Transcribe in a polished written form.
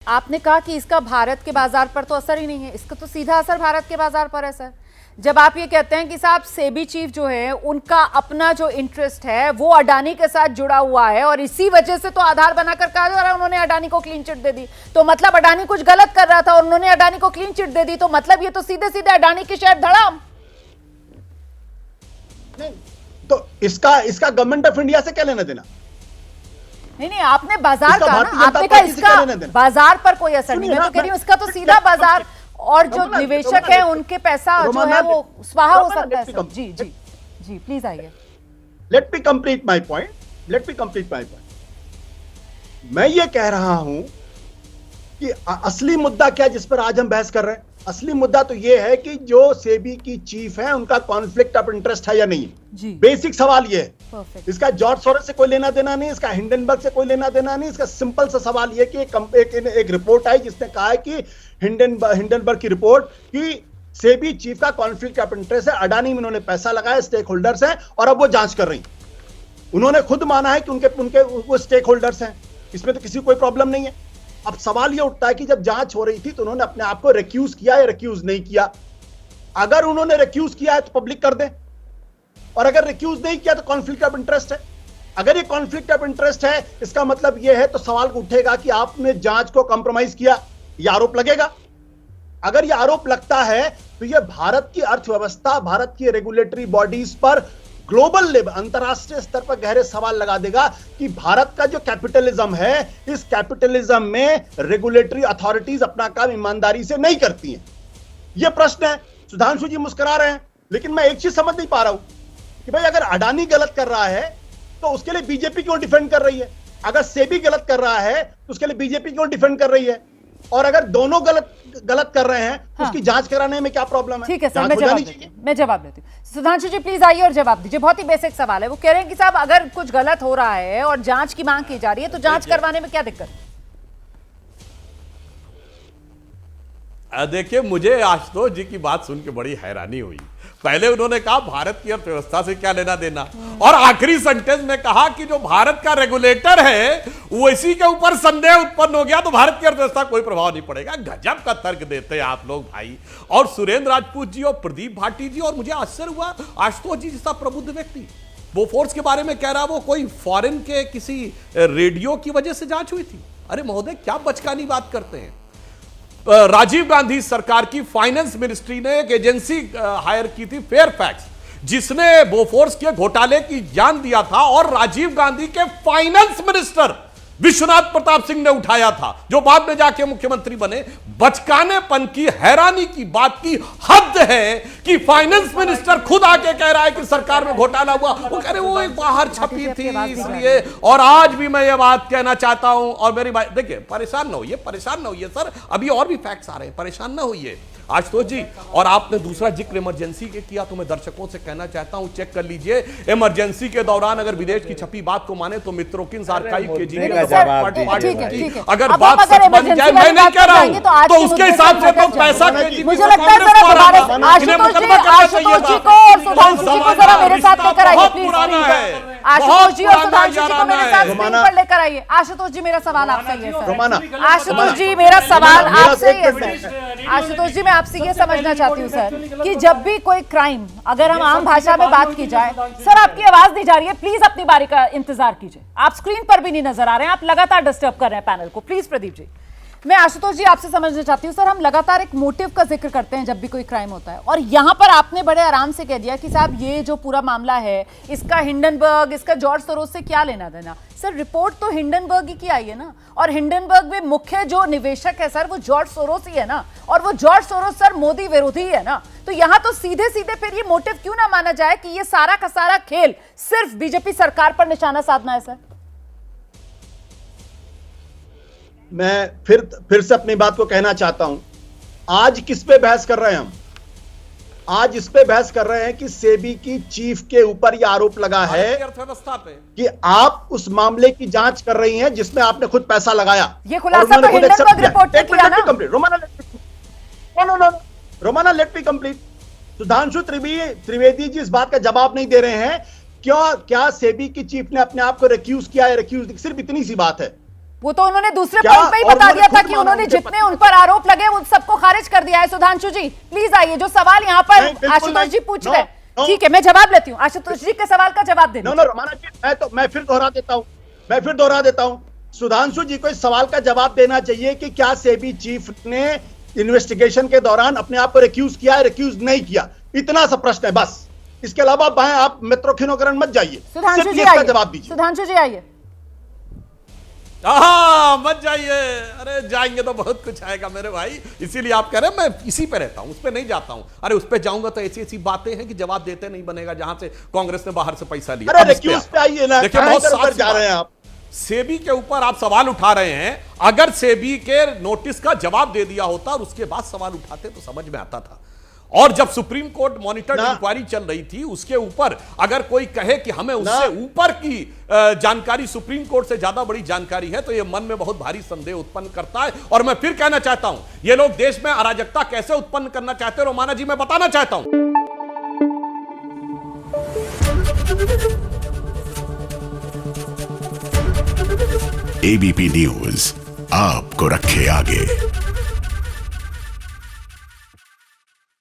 आपने कहा कि इसका भारत के बाजार पर तो असर ही नहीं है, इसका तो सीधा असर भारत के बाजार पर है सर। जब आप ये कहते हैं कि साहब सेबी चीफ जो है उनका अपना जो इंटरेस्ट है वो अडानी के साथ जुड़ा हुआ है और इसी वजह से तो आधार बनाकर कहा जा रहा है उन्होंने अडानी को क्लीन चिट दे दी, तो मतलब अडानी कुछ गलत कर रहा था और उन्होंने अडानी को क्लीन चिट दे दी, तो मतलब ये तो सीधे सीधे अडानी की शेयर धड़ाम। तो इसका गवर्नमेंट ऑफ इंडिया से क्या लेना देना? नहीं, आपने बाजार का ना, आपने कहा इसका बाजार पर कोई असर नहीं, मैं तो कह रही हूं इसका तो सीधा बाजार और जो निवेशक है उनके पैसा जो है वो स्वाहा हो सकता है सर। जी जी जी प्लीज आइए। Let me complete my point. मैं ये कह रहा हूं कि असली मुद्दा क्या जिस पर आज हम बहस कर रहे हैं, असली मुद्दा तो ये है कि जो सेबी की चीफ है उनका कॉन्फ्लिक्ट ऑफ इंटरेस्ट है या नहीं है। बेसिक सवाल ये है। इसका जॉर्ज सोरोस से कोई लेना देना नहीं, इसका हिंडनबर्ग से कोई लेना देना नहीं। इसका सिंपल सा सवाल ये कि एक रिपोर्ट आई जिसने कहा है कि हिंडनबर्ग की रिपोर्ट कि सेबी चीफ का कॉन्फ्लिक्ट ऑफ इंटरेस्ट है, अडानी में उन्होंने पैसा लगाया, स्टेक होल्डर्स हैं और अब वो जांच कर रही। उन्होंने खुद माना है कि उनके वो स्टेक होल्डर्स हैं, इसमें तो किसी कोई प्रॉब्लम नहीं है। अब सवाल यह उठता है कि जब जांच हो रही थी तो उन्होंने अपने आप को रिक्यूज किया या रिक्यूज नहीं किया। अगर उन्होंने रिक्यूज किया है तो पब्लिक कर दें, और अगर रिक्यूज नहीं किया तो कॉन्फ्लिक्ट ऑफ इंटरेस्ट है। अगर ये कॉन्फ्लिक्ट ऑफ इंटरेस्ट है इसका मतलब यह है तो सवाल उठेगा कि आपने जांच को कंप्रोमाइज किया, यह आरोप लगेगा। अगर यह आरोप लगता है तो यह भारत की अर्थव्यवस्था, भारत की रेगुलेटरी बॉडीज पर ग्लोबल लेवल, अंतरराष्ट्रीय स्तर पर गहरे सवाल लगा देगा कि भारत का जो कैपिटलिज्म है, इस कैपिटलिज्म में रेगुलेटरी अथॉरिटीज अपना काम ईमानदारी से नहीं करती हैं। यह प्रश्न है। सुधांशु जी मुस्कुरा रहे हैं, लेकिन मैं एक चीज समझ नहीं पा रहा हूं कि भाई अगर अडानी गलत कर रहा है तो उसके लिए बीजेपी क्यों डिफेंड कर रही है? अगर सेबी गलत कर रहा है तो उसके लिए बीजेपी क्यों डिफेंड कर रही है? और अगर दोनों गलत कर रहे हैं तो उसकी जांच कराने में क्या प्रॉब्लम है? ठीक है सर, मैं जवाब देती हूँ। सुधांशु जी प्लीज आइए और जवाब दीजिए। बहुत ही बेसिक सवाल है। वो कह रहे हैं कि साहब अगर कुछ गलत हो रहा है और जांच की मांग की जा रही है तो जांच करवाने में क्या दिक्कत? देखिए, मुझे आशुतोष जी की बात सुन के बड़ी हैरानी हुई। पहले उन्होंने कहा भारत की अर्थव्यवस्था से क्या लेना देना, और आखिरी सेंटेंस में कहा कि जो भारत का रेगुलेटर है वो इसी के ऊपर संदेह उत्पन्न हो गया तो भारत की अर्थव्यवस्था कोई प्रभाव नहीं पड़ेगा। गजब का तर्क देते हैं आप लोग भाई। और सुरेंद्र राजपूत जी और प्रदीप भाटी जी, और मुझे आश्चर्य हुआ आशुतोष जी जैसा प्रबुद्ध व्यक्ति वो फोर्स के बारे में कह रहा, वो कोई फॉरेन के किसी रेडियो की वजह से जांच हुई थी। अरे महोदय, क्या बचकानी बात करते हैं। राजीव गांधी सरकार की फाइनेंस मिनिस्ट्री ने एक एजेंसी हायर की थी, फेयरफैक्स, जिसने बोफोर्स के घोटाले की जान दिया था, और राजीव गांधी के फाइनेंस मिनिस्टर विश्वनाथ प्रताप सिंह ने उठाया था, जो बाद में जाके मुख्यमंत्री बने। बचकानेपन की, हैरानी की बात की हद है कि फाइनेंस मिनिस्टर खुद आके कह रहा है कि सरकार में घोटाला हुआ। वो कह रहे वो एक बाहर छपी थी इसलिए। और आज भी मैं ये बात कहना चाहता हूं, और मेरी बात देखिए, परेशान ना होइए सर, अभी और भी फैक्ट्स आ रहे हैं, परेशान ना होइए आशुतोष जी। और आपने दूसरा जिक्र इमरजेंसी के किया, तो मैं दर्शकों से कहना चाहता हूं चेक कर लीजिए, इमरजेंसी के दौरान अगर विदेश की छपी बात को माने तो मित्रोकिन्स आर्काइव के जी अगर बात सच बन जाए, मैं नहीं कह रहा हूं, तो उसके हिसाब से तो पैसा मुझे लगता है सर आशुतोष जी को और सुधांशु जी को जरा मेरे साथ लेकर आइए प्लीज। आशुतोष जी और सुधांशु जी को मेरे साथ स्क्रीन पर लेकर आइए। आशुतोष जी मेरा सवाल आपसे ही है सर। आशुतोष जी मेरा सवाल आपसे ही है सर। आशुतोष जी मैं आपसे ये समझना चाहती हूँ सर कि जब भी कोई क्राइम, अगर हम आम भाषा में बात की जाए, सर आपकी आवाज नहीं जा रही है, प्लीज अपनी बारी का इंतजार कीजिए। आप स्क्रीन पर भी नहीं नजर आ रहे हैं, आप लगातार डिस्टर्ब कर रहे हैं पैनल को। प्लीज प्रदीप जी, मैं आशुतोष जी आपसे समझना चाहती हूँ सर, हम लगातार एक मोटिव का जिक्र करते हैं जब भी कोई क्राइम होता है, और यहाँ पर आपने बड़े आराम से कह दिया कि साहब ये जो पूरा मामला है इसका हिंडनबर्ग, इसका जॉर्ज सोरोस से क्या लेना देना। सर रिपोर्ट तो हिंडनबर्ग ही की आई है ना, और हिंडनबर्ग में मुख्य जो निवेशक है सर वो जॉर्ज सोरोस ही है ना, और वो जॉर्ज सोरोस सर मोदी विरोधी है ना। तो यहाँ तो सीधे सीधे फिर ये मोटिव क्यों ना माना जाए कि ये सारा का सारा खेल सिर्फ बीजेपी सरकार पर निशाना साधना है सर। मैं फिर से अपनी बात को कहना चाहता हूं, आज किस पे बहस कर रहे हैं हम? आज इस पे बहस कर रहे हैं कि सेबी की चीफ के ऊपर यह आरोप लगा है अर्थव्यवस्था पे कि आप उस मामले की जांच कर रही हैं जिसमें आपने खुद पैसा लगाया। ये खुलासा तो हिंडनबर्ग रिपोर्ट ने किया ना। Romana let me complete. Sudhanshu Trivedi ji इस बात का जवाब नहीं दे रहे हैं क्या सेबी की चीफ ने अपने आप को रिक्यूज किया है, रिक्यूज, सिर्फ इतनी सी बात है। वो तो उन्होंने दूसरे क्या? पॉइंट पे ही और बता दिया उन्होंने था खुद कि माना, उन्होंने उनके जितने उन पर आरोप लगे उन सबको खारिज कर दिया है। सुधांशु जी प्लीज आइए, जो सवाल यहाँ पर नहीं, बिल्कुल आशुतोष नहीं। जी पूछ नो, रहे हैं, नो। ठीक है मैं जवाब लेती हूँ। आशुतोष जी के सवाल का जवाब देना। नो रमाना जी, मैं फिर दोहरा देता हूं। सुधांशु जी को इस सवाल का जवाब देना चाहिए कि क्या सेबी चीफ ने इन्वेस्टिगेशन के दौरान अपने आप को रिक्यूज किया है, रिक्यूज नहीं किया, इतना सा प्रश्न है बस। इसके अलावा आप मित्रोखिनोकरण मत जाइए, सुधांशु सिर्फ जी इसका आइए, जवाब दीजिए। सुधांशु जी आइए। मत जाइए, अरे जाएंगे तो बहुत कुछ आएगा मेरे भाई, इसीलिए आप कह रहे हैं मैं इसी पे रहता हूं, उस पे नहीं जाता हूं। अरे उस पे जाऊंगा तो ऐसी ऐसी बातें हैं कि जवाब देते नहीं बनेगा, जहां से कांग्रेस ने बाहर से पैसा लिया। अरे अब इस पे रिक्यूज पे आइए ना, देखिए कहां बहुत इधर-उधर साफ जा रहे हैं आप। सेबी के ऊपर आप सवाल उठा रहे हैं, अगर सेबी के नोटिस का जवाब दे दिया होता और उसके बाद सवाल उठाते तो समझ में आता था। और जब सुप्रीम कोर्ट मॉनिटर्ड इंक्वायरी चल रही थी, उसके ऊपर अगर कोई कहे कि हमें उससे ऊपर की जानकारी, सुप्रीम कोर्ट से ज्यादा बड़ी जानकारी है, तो यह मन में बहुत भारी संदेह उत्पन्न करता है। और मैं फिर कहना चाहता हूं, ये लोग देश में अराजकता कैसे उत्पन्न करना चाहते हैं, रोमाना जी मैं बताना चाहता हूं। एबीपी न्यूज आपको रखे आगे।